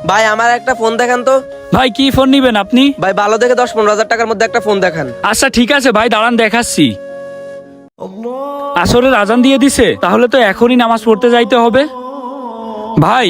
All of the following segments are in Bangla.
ভাই আমার একটা ফোন দেখান তো। ভাই কি ফোন নিবেন আপনি? ভাই ভালো দেখে 10-15 হাজার টাকার মধ্যে একটা ফোন দেখান। আচ্ছা ঠিক আছে ভাই, দাঁড়ান দেখাচ্ছি। আসরের আজান দিয়ে দিছে, তাহলে তো এখনই নামাজ পড়তে যাইতে হবে। ভাই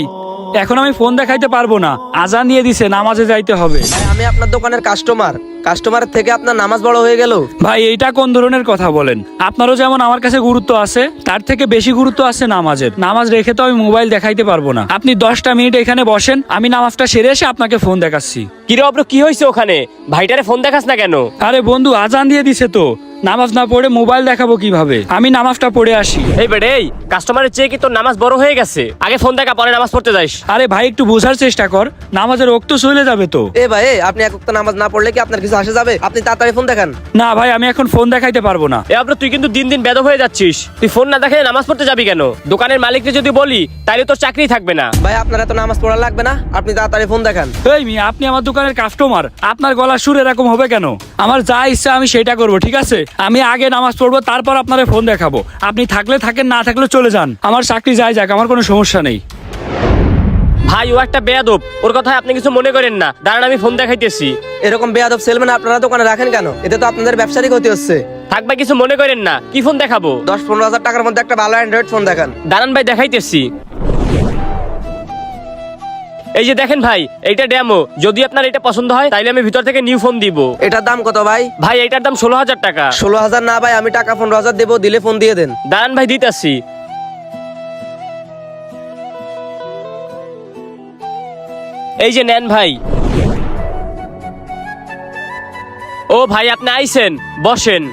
এখন আমি ফোন দেখাইতে পারবো না, আজান দিয়ে দিছে, নামাজে যাইতে হবে। ভাই আমি আপনার দোকানের কাস্টমার থেকে আপনার নামাজ বড় হয়ে গেল। ভাই এইটা কোন ধরনের কথা বলেন? আপনারও যেমন আমার কাছে গুরুত্ব আছে, তার থেকে বেশি গুরুত্ব আছে নামাজের। নামাজ রেখে তো আমি মোবাইল দেখাইতে পারবো না। আপনি 10টা মিনিট এখানে বসেন, আমি নামাজটা সেরে এসে আপনাকে ফোন দেখাচ্ছি। কিরে অব্র, কি হয়েছে ওখানে? ভাইটারে ফোন দেখাস না কেন? আরে বন্ধু, আজান দিয়ে দিছে তো, নামাজ না পড়ে মোবাইল দেখাবো কিভাবে? আমি নামাজটা পড়ে আসি। এই বেড়ে, এই কাস্টমারের চেয়ে কি তোর নামাজ বড় হয়ে গেছে? আগে ফোন দেখা, পরে নামাজ পড়তে যাইস। আরে ভাই একটু বোঝার চেষ্টা কর, নামাজের ওয়াক্ত চলে যাবে তো। এ ভাই আপনি এক ওয়াক্ত নামাজ না পড়লে কি আপনার কিছু আসে যাবে? আপনি তাড়াতাড়ি ফোন দেখান। না ভাই, আমি এখন ফোন দেখাইতে পারবো না। এ অব্র, তুই কিন্তু দিন দিন বেদব হয়ে যাচ্ছিস। তুই ফোন না দেখে নামাজ পড়তে যাবি কেন? দোকানের মালিককে যদি বলি তাইলে তোর চাকরি থাকবে না। ভাই আপনার এত নামাজ পড়া লাগবে না, আপনি তাড়াতাড়ি ফোন দেখান। এই মিয়া, আপনি আমার দোকানের কাস্টমার, আপনার গলার সুর এরকম হবে কেন? আমার যা ইচ্ছা আমি সেটা করবো, ঠিক আছে? আমি আগে নামাজ পড়বো, তারপর আপনারে ফোন দেখাবো। আপনি থাকলে থাকেন, না থাকলে চলে যান, আমার চাকরি যাই যাক, আমার কোনো সমস্যা নেই। ভাই ও একটা বেয়াদব, ওর কথায় আপনি কিছু মনে করেন না। দাঁড়ান আমি ফোন দেখাইতেছি। এরকম বেয়াদব সেলম্যান আপনারা দোকানে রাখেন কেন? এতে তো আপনাদের ব্যবসারই ক্ষতি হচ্ছে। থাক ভাই, কিছু মনে করেন না। কি ফোন দেখাবো? 10-15 হাজার টাকার মধ্যে একটা ভালো অ্যান্ড্রয়েড ফোন দেখান। দাঁড়ান ভাই, দেখাইতেছি। এই যে দেখেন ভাই, এইটা ডেমো। যদি আপনার এটা পছন্দ হয় তাইলে আমি ভিতর থেকে নিউ ফোন দিব। এটার দাম কত ভাই? ভাই এইটার দাম 16,000 টাকা। 16,000 না ভাই, আমি টাকা 15,000 দেবো, দিলে ফোন দিয়ে দেন। দাঁড়ান ভাই, দিতেছি। এই যে নেন ভাই। ও ভাই, আপনি আইছেন, বসেন।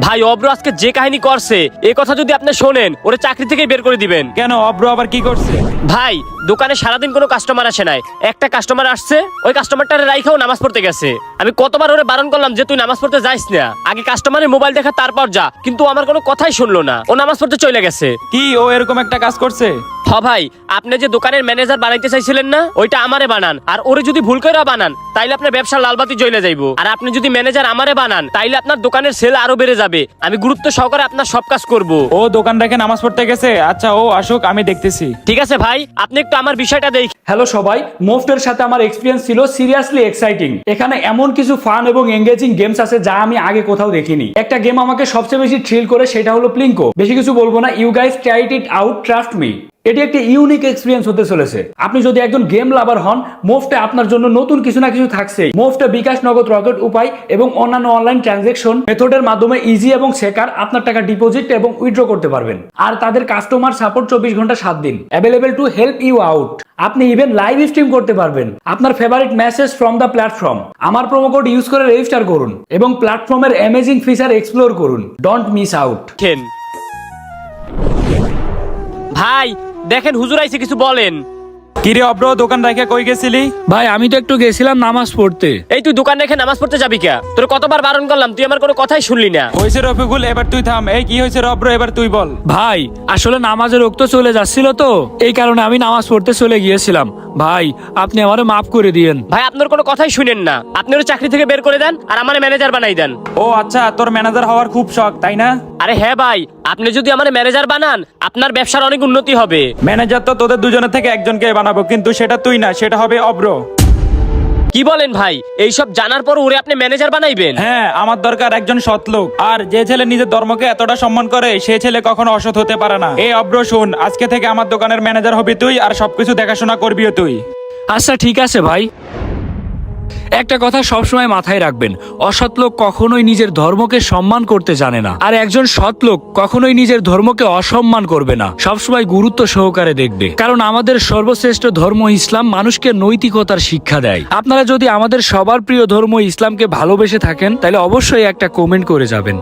ভাই অব্র আজকে যে কাহিনী করছে, এই কথা যদি আপনি শোনেন, ওরে চাকরি থেকে বের করে দিবেন। কেন, অব্র আবার কি করছে? ভাই দোকানে সারাদিন কোনো কাস্টমার আসে নাই, একটা কাস্টমার আসছে, ওই কাস্টমারটারে রাইখাও নামাজ পড়তে গেছে। আমি কতবার ওরে বারণ করলাম যে তুই নামাজ পড়তে যাইস না, আগে কাস্টমারের মোবাইল দেখা তারপর যা, কিন্তু আমার কোনো কথাই শুনলো না, ও নামাজ পড়তে চলে গেছে। কি ও এরকম একটা কাজ করছে? হ ভাই, আপনি যে দোকানের ম্যানেজার বানাইতে চাইছিলেন না, ওইটা আমারে বানান। আর ওরে যদি ভুল করে বানান তাইলে আপনার ব্যবসার লালবাতি জ্বলে যাইবো। আর আপনি যদি ম্যানেজার আমারে বানান তাইলে আপনার দোকানের সেল আরো বেড়ে যাবে। আমি গুরুত্ব সহকারে আপনার সব কাজ করব। ও দোকান রেখে নামাজ পড়তে গেছে? আচ্ছা ও আসুক, আমি দেখতেছি। ঠিক আছে ভাই, আপনি একটু আমার বিষয়টা দেখি। হ্যালো সবাই, মোফটের সাথে আমার এক্সপিরিয়েন্স ছিল সিরিয়াসলি এক্সাইটিং। এখানে এমন কিছু ফান এবং এঙ্গেজিং গেমস আছে যা আমি আগে কোথাও দেখিনি। একটা গেম আমাকে সবচেয়ে বেশি থ্রিল করে, সেটা হলো প্লিঙ্কো। বেশি কিছু বলবো না, you guys try it out, trust me. এটি একটি ইউনিক এক্সপিরিয়েন্স হতে চলেছে। আপনি যদি একজন গেম লাভার হন, মোফটে আপনার জন্য নতুন কিছু না কিছু থাকছে। মোফটে বিকাশ, নগদ, রকেট উপায় এবং অন্যান্য অনলাইন ট্রানজাকশন মেথডের মাধ্যমে ইজি এবং সেকার আপনার টাকা ডিপোজিট এবং উইথড্র করতে পারবেন। আর তাদের কাস্টমার সাপোর্ট 24 ঘন্টা 7 দিন available to help you out. আপনি ইভেন লাইভ স্ট্রিম করতে পারবেন আপনার favourite message from the platform. আমার প্রোমো কোড ইউজ করে রেজিস্টার করুন এবং প্ল্যাটফর্মের অ্যামেজিং ফিচার এক্সপ্লোর করুন। Don't miss out. ভাই দেখেন, হুজুর আইছে, কিছু বলেন। কিরে অব্র, দোকান রেখে কই গেছিলি? ভাই আমি তো একটু গেছিলাম নামাজ পড়তে। এই তুই দোকান রেখে নামাজ পড়তে যাবি কে? তোর কতবার বারণ করলাম, তুই আমার কোনো কথাই শুনলি না। হয়েছে রফিকুল, এবার তুই থাম। এই কি হয়েছে অব্র, এবার তুই বল। ভাই আসলে নামাজের ওয়াক্ত চলে যাচ্ছিল তো, এই কারণে আমি নামাজ পড়তে চলে গিয়েছিলাম। ভাই আপনি আমারে মাফ করে দিয়েন। ভাই আপনার কোনো কথাই শুনেন না, আপনি ওর চাকরি থেকে বের করে দেন আর আমার ম্যানেজার বানাই দেন। ও আচ্ছা, তোর ম্যানেজার হওয়ার খুব শখ তাই না? আরে হ্যাঁ ভাই, আপনি যদি আমার ম্যানেজার বানান আপনার ব্যবসার অনেক উন্নতি হবে। ম্যানেজার তো তোদের দুজনের থেকে একজনকে বানাবো, কিন্তু সেটা তুই না, সেটা হবে অব্র। কি বলেন ভাই? এইসব জানার পর ওরে আপনি ম্যানেজার বানাইবেন? হ্যাঁ, আমার দরকার একজন সৎ লোক। আর যে ছেলে নিজের ধর্মকে এতটা সম্মান করে, সে ছেলে কখনো অসৎ হতে পারে না। এই অব্র শুন, আজকে থেকে আমার দোকানের ম্যানেজার হবি তুই, আর সবকিছু দেখাশোনা করবিও তুই। আচ্ছা ঠিক আছে ভাই। একটা কথা সবসময় মাথায় রাখবেন, অসৎ লোক কখনোই নিজের ধর্মকে সম্মান করতে জানে না, আর একজন সৎ লোক কখনোই নিজের ধর্মকে অসম্মান করবে না, সবসময় গুরুত্ব সহকারে দেখবে। কারণ আমাদের সর্বশ্রেষ্ঠ ধর্ম ইসলাম মানুষকে নৈতিকতার শিক্ষা দেয়। আপনারা যদি আমাদের সবার প্রিয় ধর্ম ইসলামকে ভালোবেসে থাকেন, তাহলে অবশ্যই একটা কমেন্ট করে যাবেন।